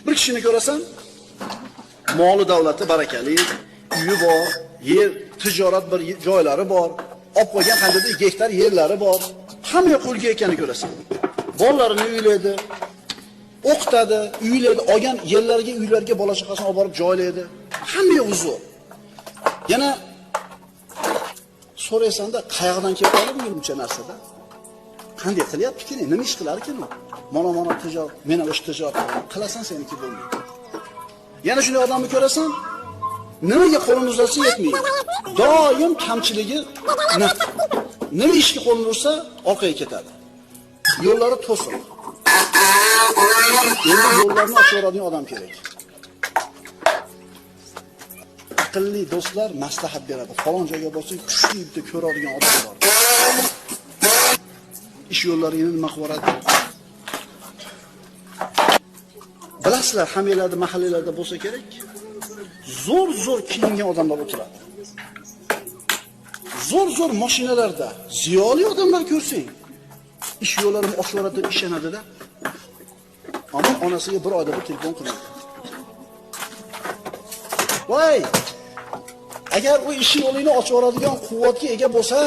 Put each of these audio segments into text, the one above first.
Bir kishini ko'rasan, moli davlati barakali, uyi bor, yer, tijorat bir joylari bor, olib qo'ygan qanday gektar yerlari bor. Hamma qo'lga ekanini ko'rasan. Bolalarini uylaydi, o'qitadi, uylaydi, olgan yerlarga, uylarga bola chaqasini olib borib joylaydi. Hamma huzur. Yana so'raysanda, qayoqdan kelib qoldi buncha narsada? Qanday qilyapti keyin? Nima ish qilar ekan u? Mana tijorat, mena o'sha tijorat qilasan seniki bo'lmaydi. Yana shunday odamni ko'rasan, nimaga qo'lini uzatsa yetmaydi. Doim kamchiligi nima ishga qo'lini ursa orqaga ketadi. Yo'llari to'siq. Endi yo'llarni ochib odam kerak. Aqlli do'stlar maslahat beradi. Falon joyga borsang, kuchli bitta ko'radigan odam bor. Ish yo'llariga nima qilib bilasizlar, hammalarda, mahallalarda bo'lsa kerak, zo'r kiyingan odamlar o'tiradi. Zo'r mashinalarda ziyoli odamlar ko'rsang, ish yo'llarini ochib yuboradi deb ishonadi-da. Ammo onasiga bir oyda bir telefon qiladi. Voy! Agar u ish yo'lini ochib yuboradigan quvvatga ega bo'lsa,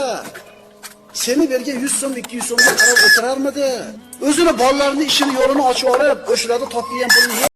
seni bergan 100 so'm, 200 so'mga qarab o'tirarmidi? O'zini bolalarini ishini yo'lini ochib yuborib, o'shalarda topgan pulni